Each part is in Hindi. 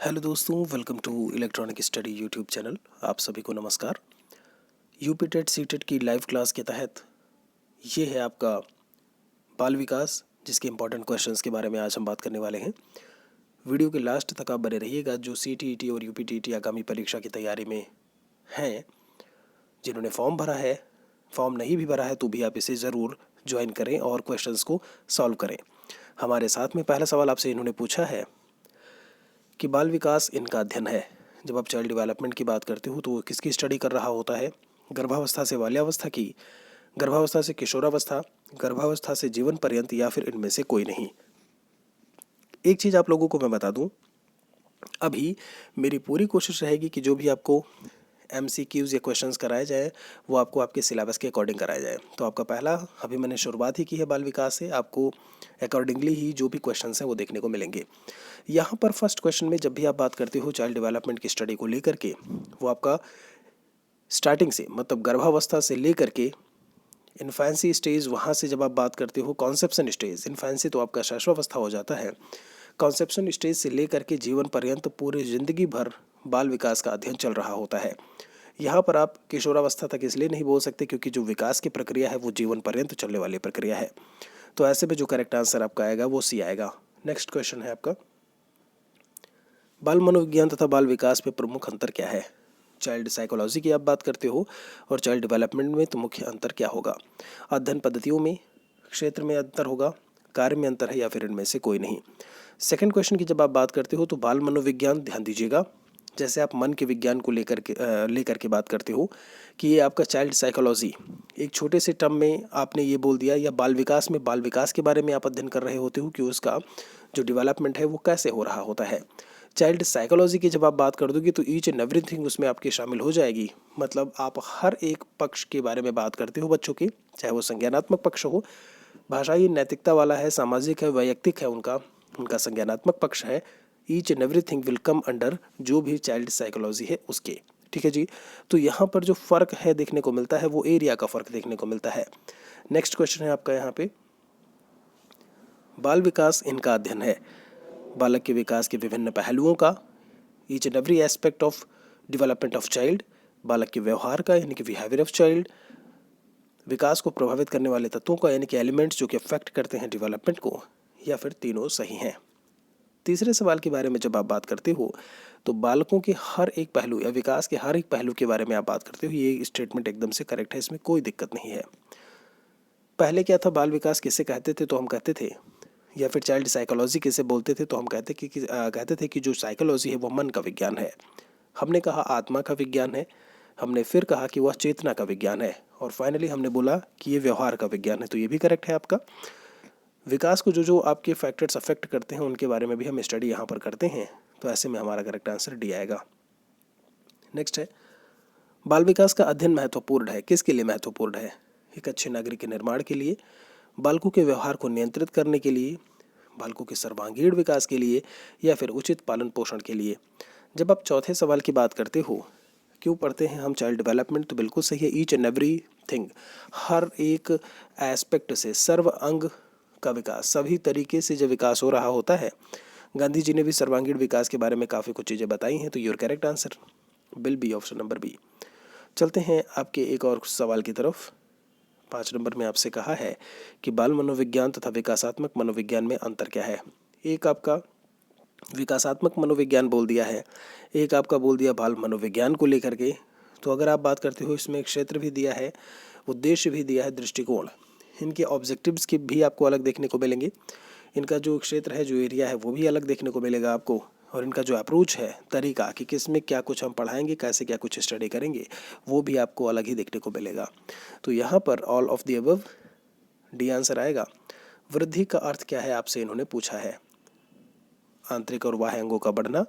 हेलो दोस्तों, welcome to electronic study YouTube channel. आप सभी को नमस्कार। यूपी टेट सी टेट की लाइव क्लास के तहत ये है आपका बाल विकास, जिसके इम्पोर्टेंट क्वेश्चंस के बारे में आज हम बात करने वाले हैं। वीडियो के लास्ट तक आप बने रहिएगा। जो CTET और UPTET आगामी परीक्षा की तैयारी में हैं, जिन्होंने फॉर्म भरा है, फॉर्म नहीं भी भरा है तो भी आप इसे ज़रूर ज्वाइन करें और क्वेश्चंस को सॉल्व करें। हमारे साथ में पहला सवाल आपसे इन्होंने पूछा है कि बाल विकास इनका अध्ययन है। जब आप चाइल्ड डेवलपमेंट की बात करते हो तो वो किसकी स्टडी कर रहा होता है? गर्भावस्था से बाल्यावस्था की, गर्भावस्था से किशोरावस्था, गर्भावस्था से जीवन पर्यंत, या फिर इनमें से कोई नहीं। एक चीज़ आप लोगों को मैं बता दूं, अभी मेरी पूरी कोशिश रहेगी कि जो भी आपको MCQs या क्वेश्चंस कराए जाए वो आपको आपके सिलेबस के अकॉर्डिंग कराया जाए। तो आपका पहला, अभी मैंने शुरुआत ही की है बाल विकास से, आपको अकॉर्डिंगली ही जो भी क्वेश्चंस हैं वो देखने को मिलेंगे। यहाँ पर फर्स्ट क्वेश्चन में जब भी आप बात करते हो चाइल्ड डेवलपमेंट की स्टडी को लेकर के, वो आपका स्टार्टिंग से, मतलब गर्भावस्था से लेकर के इन्फेंसी स्टेज, वहाँ से जब आप बात करते हो कॉन्सेप्शन स्टेज, इन्फेंसी तो आपका शैशवावस्था हो जाता है, कॉन्सेप्शन स्टेज से लेकर के जीवन पर्यंत पूरे ज़िंदगी भर बाल विकास का अध्ययन चल रहा होता है। यहाँ पर आप किशोरावस्था तक इसलिए नहीं बोल सकते क्योंकि जो विकास की प्रक्रिया है वो जीवन पर्यंत चलने वाली प्रक्रिया है। तो ऐसे में जो करेक्ट आंसर आपका आएगा वो C आएगा। नेक्स्ट क्वेश्चन है आपका, बाल मनोविज्ञान तथा बाल विकास में प्रमुख अंतर क्या है? चाइल्ड साइकोलॉजी की आप बात करते हो और चाइल्ड डेवलपमेंट में, तो मुख्य अंतर क्या होगा? अध्ययन पद्धतियों में, क्षेत्र में अंतर होगा, कार्य में अंतर है, या फिर इनमें से कोई नहीं। सेकंड क्वेश्चन की जब आप बात करते हो तो बाल मनोविज्ञान, ध्यान दीजिएगा, जैसे आप मन के विज्ञान को लेकर के बात करते हो कि ये आपका चाइल्ड साइकोलॉजी, एक छोटे से टर्म में आपने ये बोल दिया, या बाल विकास में बाल विकास के बारे में आप अध्ययन कर रहे होते हो कि उसका जो डेवलपमेंट है वो कैसे हो रहा होता है। चाइल्ड साइकोलॉजी की जब आप बात कर दोगे तो ईच एंड एवरीथिंग उसमें आपकी शामिल हो जाएगी, मतलब आप हर एक पक्ष के बारे में बात करते हो बच्चों की, चाहे वो संज्ञानात्मक पक्ष हो, भाषाई नैतिकता वाला है, सामाजिक है, वैयक्तिक है, उनका उनका संज्ञानात्मक पक्ष है। Each and everything will come under जो भी चाइल्ड साइकोलॉजी है उसके। ठीक है जी। तो यहाँ पर जो फ़र्क है देखने को मिलता है वो एरिया का फ़र्क देखने को मिलता है। नेक्स्ट क्वेश्चन है आपका यहाँ पे, बाल विकास इनका अध्ययन है बालक के विकास के विभिन्न पहलुओं का, each and every aspect of development of child, बालक के व्यवहार का यानी कि बिहेवियर ऑफ चाइल्ड, विकास को प्रभावित करने वाले तत्वों का यानी कि एलिमेंट्स जो कि अफेक्ट करते हैं डेवलपमेंट को, या फिर तीनों सही हैं। तीसरे सवाल के बारे में जब आप बात करते हो तो बालकों के हर एक पहलू या विकास के हर एक पहलू के बारे में आप बात करते हो, ये स्टेटमेंट एकदम से करेक्ट है, इसमें कोई दिक्कत नहीं है। पहले क्या था, बाल विकास किसे कहते थे? तो हम कहते थे, या फिर चाइल्ड साइकोलॉजी किसे बोलते थे? तो हम कहते थे कि जो साइकोलॉजी है वो मन का विज्ञान है। हमने कहा आत्मा का विज्ञान है, हमने फिर कहा कि वह चेतना का विज्ञान है, और फाइनली हमने बोला कि ये व्यवहार का विज्ञान है। तो ये भी करेक्ट है आपका। विकास को जो जो आपके फैक्टर्स अफेक्ट करते हैं उनके बारे में भी हम स्टडी यहाँ पर करते हैं। तो ऐसे में हमारा करेक्ट आंसर D आएगा। नेक्स्ट है, बाल विकास का अध्ययन महत्वपूर्ण है, किसके लिए महत्वपूर्ण है? एक अच्छे नागरिक के निर्माण के लिए, बालकों के व्यवहार को नियंत्रित करने के लिए, बालकों के सर्वांगीण विकास के लिए, या फिर उचित पालन पोषण के लिए। जब आप चौथे सवाल की बात करते हो, क्यों पढ़ते हैं हम चाइल्ड डेवलपमेंट, तो बिल्कुल सही है। ईच एंड एवरी थिंग, हर एक एस्पेक्ट से, सर्व अंग का विकास, सभी तरीके से जब विकास हो रहा होता है। गांधी जी ने भी सर्वांगीण विकास के बारे में काफ़ी कुछ चीज़ें बताई हैं। तो your correct answer will be option number B। चलते हैं आपके एक और सवाल की तरफ। 5 नंबर में आपसे कहा है कि बाल मनोविज्ञान तथा विकासात्मक मनोविज्ञान में अंतर क्या है? एक आपका विकासात्मक मनोविज्ञान बोल दिया है, एक आपका बोल दिया बाल मनोविज्ञान को लेकर के। तो अगर आप बात करते हो, इसमें एक क्षेत्र भी दिया है, उद्देश्य भी दिया है, दृष्टिकोण, इनके ऑब्जेक्टिव्स के भी आपको अलग देखने को मिलेंगे। इनका जो क्षेत्र है, जो एरिया है, वो भी अलग देखने को मिलेगा आपको। और इनका जो अप्रोच है, तरीका कि किस में क्या कुछ हम पढ़ाएंगे, कैसे क्या कुछ स्टडी करेंगे, वो भी आपको अलग ही देखने को मिलेगा। तो यहाँ पर all of the above D answer आएगा। वृद्धि का अर्थ क्या है आपसे इन्होंने पूछा है? आंतरिक और बाह्य अंगों का बढ़ना,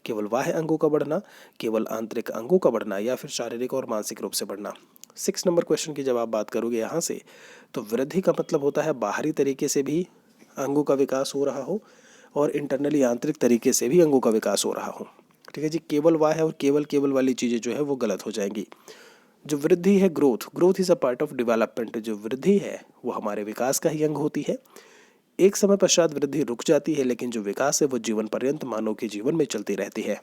केवल बाह्य अंगों का बढ़ना, केवल आंतरिक अंगों का बढ़ना, या फिर शारीरिक और मानसिक रूप से बढ़ना। 6 नंबर क्वेश्चन की जब आप बात करोगे यहाँ से, तो वृद्धि का मतलब होता है बाहरी तरीके से भी अंगों का विकास हो रहा हो और इंटरनली आंतरिक तरीके से भी अंगों का विकास हो रहा हो। ठीक है जी। केवल बाह्य और केवल केवल वाली चीज़ें जो है वो गलत हो जाएंगी। जो वृद्धि है, growth, growth is a part of development. जो वृद्धि है वो हमारे विकास का ही अंग होती है। एक समय पश्चात वृद्धि रुक जाती है, लेकिन जो विकास है वो जीवन पर्यंत मानव के जीवन में चलती रहती है।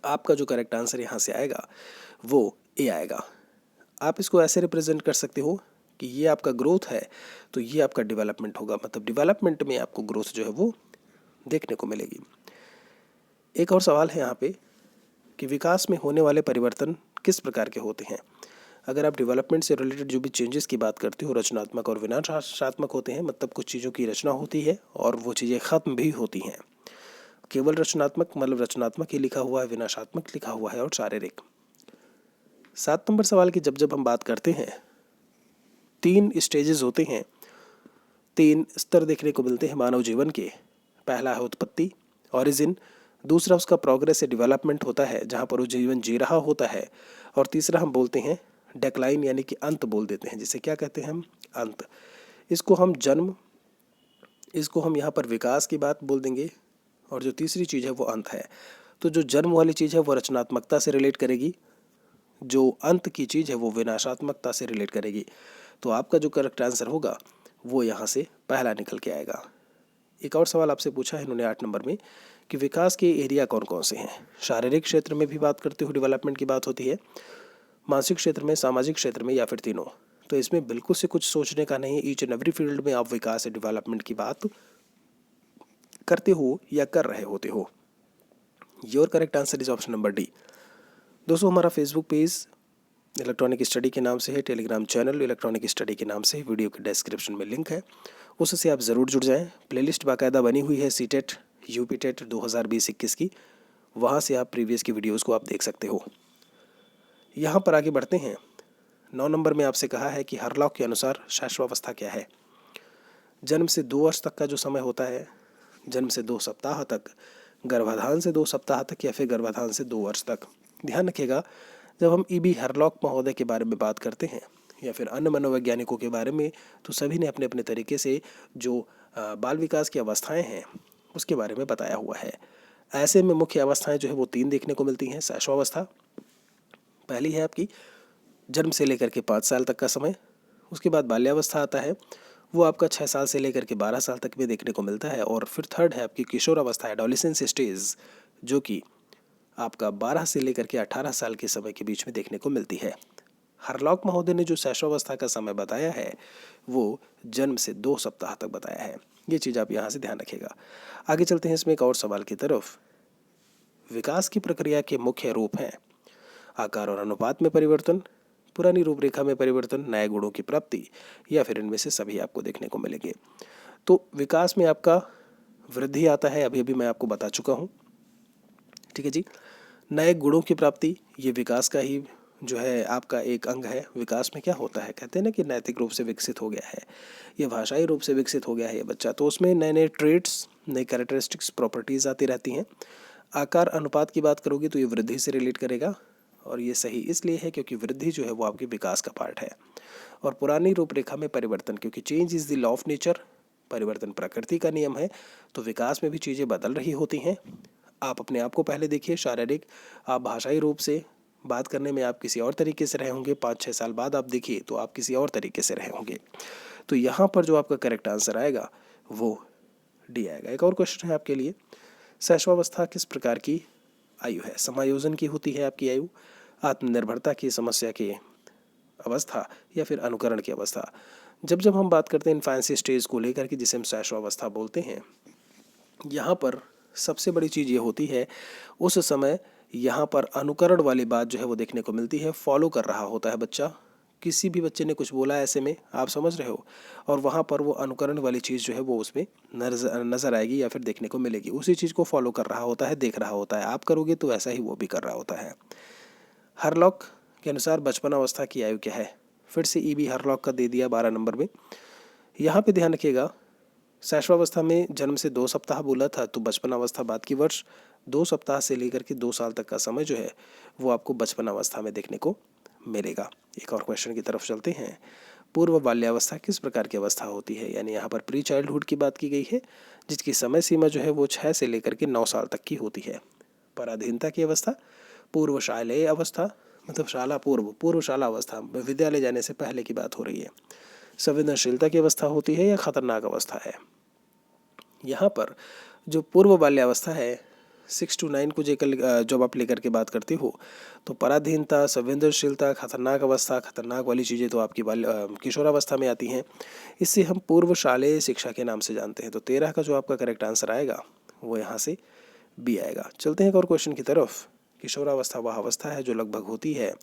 आपका जो करेक्ट आंसर यहाँ से आएगा वो ए आएगा। आप इसको ऐसे रिप्रेजेंट कर सकते हो कि ये आपका ग्रोथ है तो ये आपका डेवलपमेंट होगा, मतलब डेवलपमेंट में आपको ग्रोथ जो है वो देखने को मिलेगी। एक और सवाल है यहाँ पे कि विकास में होने वाले परिवर्तन किस प्रकार के होते हैं। अगर आप डेवलपमेंट से रिलेटेड जो भी चेंजेस की बात करते हो, रचनात्मक और विनाशात्मक होते हैं, मतलब कुछ चीज़ों की रचना होती है और वो चीज़ें ख़त्म भी होती हैं। केवल रचनात्मक मतलब रचनात्मक ही लिखा हुआ है, विनाशात्मक लिखा हुआ है और शारीरिक। 7 नंबर सवाल की जब हम बात करते हैं, 3 स्टेजेस होते हैं, 3 स्तर देखने को मिलते हैं मानव जीवन के। पहला है उत्पत्ति, ओरिजिन। दूसरा उसका प्रोग्रेस या डेवलपमेंट होता है जहाँ पर वो जीवन जी रहा होता है। और तीसरा हम बोलते हैं डेक्लाइन, यानी कि अंत बोल देते हैं, जिसे क्या कहते हैं हम, अंत। इसको हम जन्म, इसको हम यहाँ पर विकास की बात बोल देंगे, और जो तीसरी चीज़ है वो अंत है। तो जो जन्म वाली चीज़ है वो रचनात्मकता से रिलेट करेगी, जो अंत की चीज़ है वो विनाशात्मकता से रिलेट करेगी। तो आपका जो करेक्ट आंसर होगा वो यहाँ से पहला निकल के आएगा। एक और सवाल आपसे पूछा है इन्होंने 8 नंबर में कि विकास के एरिया कौन कौन से हैं। शारीरिक क्षेत्र में भी बात करते हुए डेवलपमेंट की बात होती है, मानसिक क्षेत्र में, सामाजिक क्षेत्र में, या फिर तीनों। तो इसमें बिल्कुल से कुछ सोचने का नहीं है। ईच एंड एवरी फील्ड में आप विकास या डेवलपमेंट की बात करते हो या कर रहे होते हो। Your correct answer is option number D. दोस्तों, हमारा फेसबुक पेज इलेक्ट्रॉनिक स्टडी के नाम से है, टेलीग्राम चैनल इलेक्ट्रॉनिक स्टडी के नाम से, वीडियो के डिस्क्रिप्शन में लिंक है, उससे आप ज़रूर जुड़ जाएं। प्लेलिस्ट बाकायदा बनी हुई है सीटेट यूपीटेट 2020-21 की, वहाँ से आप प्रीवियस की वीडियोस को आप देख सकते हो। यहाँ पर आगे बढ़ते हैं। 9 नंबर में आपसे कहा है कि हरलॉक के अनुसार शैशवावस्था क्या है। जन्म से 2 वर्ष तक का जो समय होता है, जन्म से 2 सप्ताह तक, गर्भाधान से 2 सप्ताह तक, या फिर गर्भाधान से 2 वर्ष तक। ध्यान रखिएगा, जब हम ई बी हरलॉक महोदय के बारे में बात करते हैं या फिर अन्य मनोवैज्ञानिकों के बारे में, तो सभी ने अपने अपने तरीके से जो बाल विकास की अवस्थाएं हैं उसके बारे में बताया हुआ है। ऐसे में मुख्य अवस्थाएं जो है वो 3 देखने को मिलती हैं। शैशवावस्था पहली है आपकी जन्म से लेकर के 5 साल तक का समय। उसके बाद बाल्यावस्था आता है, वो आपका 6 साल से लेकर के 12 साल तक में देखने को मिलता है। और फिर थर्ड है आपकी किशोर अवस्था, एडोलेसेंस स्टेज, जो कि आपका 12 से लेकर के 18 साल के समय के बीच में देखने को मिलती है। हरलॉक महोदय ने जो शैशवावस्था का समय बताया है वो जन्म से 2 सप्ताह तक बताया है। ये चीज़ आप यहाँ से ध्यान रखिएगा। आगे चलते हैं इसमें एक और सवाल की तरफ। विकास की प्रक्रिया के मुख्य रूप हैं आकार और अनुपात में परिवर्तन, पुरानी रूपरेखा में परिवर्तन, नए गुणों की प्राप्ति, या फिर इनमें से सभी आपको देखने को मिलेंगे। तो विकास में आपका वृद्धि आता है, अभी अभी मैं आपको बता चुका हूँ, ठीक है जी। नए गुणों की प्राप्ति, ये विकास का ही जो है आपका एक अंग है। विकास में क्या होता है, कहते हैं ना कि नैतिक रूप से विकसित हो गया है, ये भाषाई रूप से विकसित हो गया है ये बच्चा, तो उसमें नए नए ट्रेट्स, नई कैरेक्टरिस्टिक्स, प्रॉपर्टीज़ आती रहती हैं। आकार अनुपात की बात करोगे तो ये वृद्धि से रिलेट करेगा, और ये सही इसलिए है क्योंकि वृद्धि जो है वो आपके विकास का पार्ट है। और पुरानी रूपरेखा में परिवर्तन, क्योंकि change is the law of nature, परिवर्तन प्रकृति का नियम है, तो विकास में भी चीज़ें बदल रही होती हैं। आप अपने आप को पहले देखिए, शारीरिक, आप भाषाई रूप से बात करने में आप किसी और तरीके से रहे होंगे, 5-6 साल बाद आप देखिए तो आप किसी और तरीके से रहे होंगे। तो यहाँ पर जो आपका करेक्ट आंसर आएगा वो डी आएगा। एक और क्वेश्चन है आपके लिए, शैशवावस्था किस प्रकार की आयु है। समायोजन की होती है आपकी आयु, आत्मनिर्भरता की समस्या की अवस्था, या फिर अनुकरण की अवस्था। जब हम बात करते हैं इन्फेंसी स्टेज को लेकर के, जिसे हम शैशवावस्था बोलते हैं, यहाँ पर सबसे बड़ी चीज़ ये होती है उस समय यहाँ पर अनुकरण वाली बात जो है वो देखने को मिलती है। फॉलो कर रहा होता है बच्चा, किसी भी बच्चे ने कुछ बोला ऐसे में, आप समझ रहे हो, और वहाँ पर वो अनुकरण वाली चीज़ जो है वो उसमें नज़र आएगी या फिर देखने को मिलेगी। उसी चीज़ को फॉलो कर रहा होता है, देख रहा होता है, आप करोगे तो ऐसा ही वो भी कर रहा होता है। हरलॉक के अनुसार बचपन अवस्था की आयु क्या है। फिर से ई बी हरलॉक का दे दिया 12 नंबर में। यहाँ पे ध्यान रखिएगा, शैशवावस्था में जन्म से 2 सप्ताह बोला था, तो बचपन अवस्था बाद की वर्ष, 2 सप्ताह से लेकर के 2 साल तक का समय जो है वो आपको बचपन अवस्था में देखने को मिलेगा। एक और क्वेश्चन की तरफ चलते हैं। पूर्व बाल्यावस्था किस प्रकार की अवस्था होती है, यानी यहाँ पर प्री चाइल्डहुड की बात की गई है, जिसकी समय सीमा जो है वो 6 से लेकर के 9 साल तक की होती है। पराधीनता की अवस्था, पूर्व शालेय अवस्था, मतलब शाला पूर्व शाला अवस्था, विद्यालय जाने से पहले की बात हो रही है। संवेदनशीलता की अवस्था होती है या खतरनाक अवस्था है। यहाँ पर जो पूर्व बाल्यावस्था है 6 to 9 को जब आप लेकर के बात करते हो तो पराधीनता, संवेदनशीलता, खतरनाक अवस्था, खतरनाक वाली चीज़ें तो आपकी किशोरावस्था में आती हैं। इससे हम पूर्व शालेय शिक्षा के नाम से जानते हैं। तो 13 का जो आपका करेक्ट आंसर आएगा वो यहाँ से बी आएगा। चलते हैं एक और क्वेश्चन की तरफ। किशोरावस्था वह अवस्था है जो लगभग होती है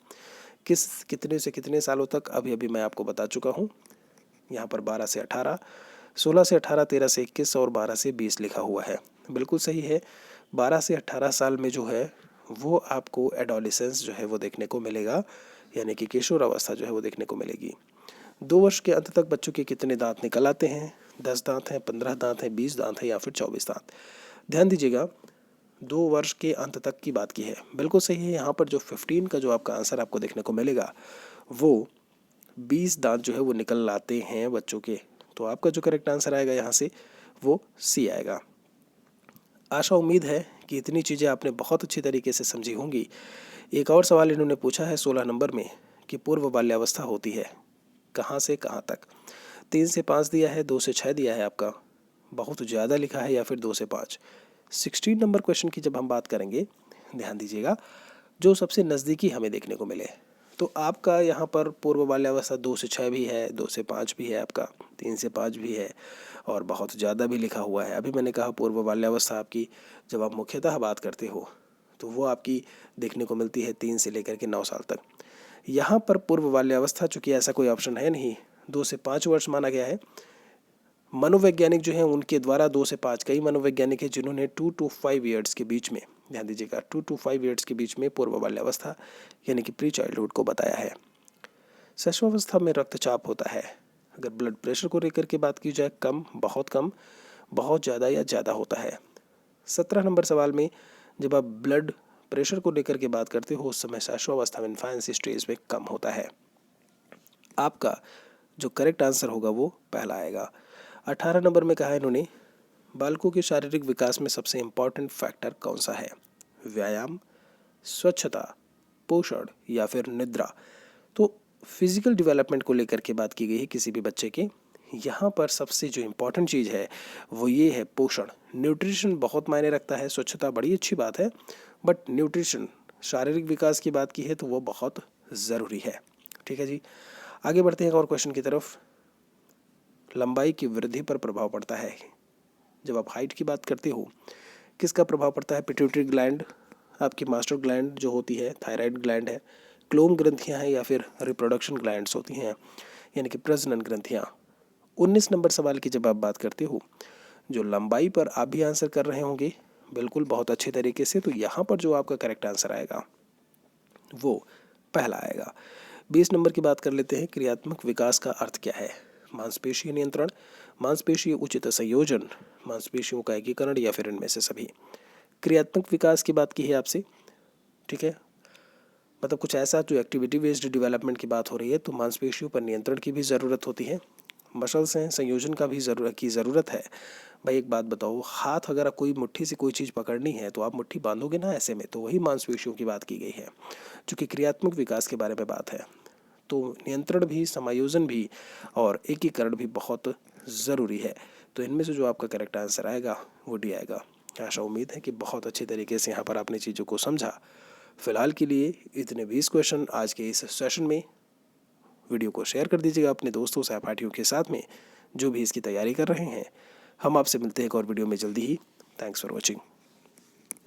कितने से कितने सालों तक, अभी मैं आपको बता चुका हूँ। यहाँ पर 12 से 18, 16 से 18, 13 से 21 और 12 से 20 लिखा हुआ है। बिल्कुल सही है। 12 से 18 साल में जो है वो आपको एडोलेसेंस जो है वो देखने को मिलेगा, यानी कि किशोर अवस्था जो है वो देखने को मिलेगी। 2 वर्ष के अंत तक बच्चों के कितने दांत निकल आते हैं? 10 दांत हैं, 15 दांत हैं, 20 दांत हैं या फिर 24 दांत। ध्यान दीजिएगा, 2 वर्ष के अंत तक की बात की है। बिल्कुल सही है। यहाँ पर जो 15 का जो आपका आंसर आपको देखने को मिलेगा वो 20 दांत जो है वो निकल आते हैं बच्चों के। तो आपका जो करेक्ट आंसर आएगा यहाँ से वो सी आएगा। आशा उम्मीद है कि इतनी चीज़ें आपने बहुत अच्छी तरीके से समझी होंगी। एक और सवाल इन्होंने पूछा है 16 नंबर में कि पूर्व बाल्यावस्था होती है कहाँ से कहाँ तक। 3 से 5 दिया है, 2 से 6 दिया है आपका, बहुत ज़्यादा लिखा है, या फिर 2 से 5। 16 नंबर क्वेश्चन की जब हम बात करेंगे, ध्यान दीजिएगा, जो सबसे नज़दीकी हमें देखने को मिले। तो आपका यहाँ पर पूर्व बाल्यावस्था 2 से 6 भी है, 2 से 5 भी है, आपका 3 से 5 भी है और बहुत ज़्यादा भी लिखा हुआ है। अभी मैंने कहा पूर्व बाल्यावस्था आपकी जब आप मुख्यतः बात करते हो तो वो आपकी देखने को मिलती है 3 से लेकर के 9 साल तक। यहाँ पर पूर्व बाल्यावस्था चूँकि ऐसा कोई ऑप्शन है नहीं, 2 से 5 वर्ष माना गया है। मनोवैज्ञानिक जो हैं उनके द्वारा 2 से 5, कई मनोवैज्ञानिक हैं जिन्होंने 2 to 5 ईयर्स के बीच में, ध्यान दीजिएगा, 2 to 5 ईयर्स के बीच में पूर्व बाल्यावस्था यानी कि प्री चाइल्डहुड को बताया है। शिशुअवस्था में रक्तचाप होता है। अगर ब्लड प्रेशर को लेकर के बात की जाए, कम, बहुत ज़्यादा या ज़्यादा होता है। 17 नंबर सवाल में जब आप ब्लड प्रेशर को लेकर के बात करते हो उस समय शिशुअवस्था में इन्फेंसी स्टेज में कम होता है। आपका जो करेक्ट आंसर होगा वो पहला आएगा। 18 नंबर में कहा है इन्होंने, बालकों के शारीरिक विकास में सबसे इम्पॉर्टेंट फैक्टर कौन सा है? व्यायाम, स्वच्छता, पोषण या फिर निद्रा। तो फिजिकल डेवलपमेंट को लेकर के बात की गई है किसी भी बच्चे के। यहाँ पर सबसे जो इम्पोर्टेंट चीज़ है वो ये है पोषण। न्यूट्रिशन बहुत मायने रखता है। स्वच्छता बड़ी अच्छी बात है, बट न्यूट्रिशन, शारीरिक विकास की बात की है तो वो बहुत ज़रूरी है। ठीक है जी, आगे बढ़ते हैं और क्वेश्चन की तरफ। लंबाई की वृद्धि पर प्रभाव पड़ता है। जब आप हाइट की बात करते हो किसका प्रभाव पड़ता है? पिट्यूटरी ग्लैंड, आपकी मास्टर ग्लैंड जो होती है, थायराइड ग्लैंड है, क्लोन ग्रंथियां हैं या फिर रिप्रोडक्शन ग्लैंड्स होती हैं यानी कि प्रजनन ग्रंथियां। 19 नंबर सवाल की जब आप बात करते हो, जो लंबाई पर आप भी आंसर कर रहे होंगे बिल्कुल बहुत अच्छे तरीके से, तो यहाँ पर जो आपका करेक्ट आंसर आएगा वो पहला आएगा। 20 नंबर की बात कर लेते हैं। क्रियात्मक विकास का अर्थ क्या है? मांसपेशीय नियंत्रण, मांसपेशीय उचित संयोजन, मांसपेशियों का एकीकरण या फिर इनमें से सभी। क्रियात्मक विकास की बात की है आपसे, ठीक है, मतलब कुछ ऐसा जो एक्टिविटी बेस्ड डेवलपमेंट की बात हो रही है, तो मांसपेशियों पर नियंत्रण की भी ज़रूरत होती है। मसल्स हैं, संयोजन का भी ज़रूरत है। भाई एक बात बताओ, हाथ अगर कोई मुट्ठी से कोई चीज़ पकड़नी है तो आप मुट्ठी बांधोगे ना ऐसे में, तो वही मांसपेशियों की बात की गई है। चूँकि क्रियात्मक विकास के बारे में बात है तो नियंत्रण भी, समायोजन भी और एकीकरण भी बहुत ज़रूरी है। तो इनमें से जो आपका करेक्ट आंसर आएगा वो डी आएगा। आशा उम्मीद है कि बहुत अच्छे तरीके से यहाँ पर आपने चीज़ों को समझा। फ़िलहाल के लिए इतने 20 क्वेश्चन आज के इस सेशन में। वीडियो को शेयर कर दीजिएगा अपने दोस्तों सहपाठियों के साथ में जो भी इसकी तैयारी कर रहे हैं। हम आपसे मिलते हैं एक और वीडियो में जल्दी ही। Thanks for watching.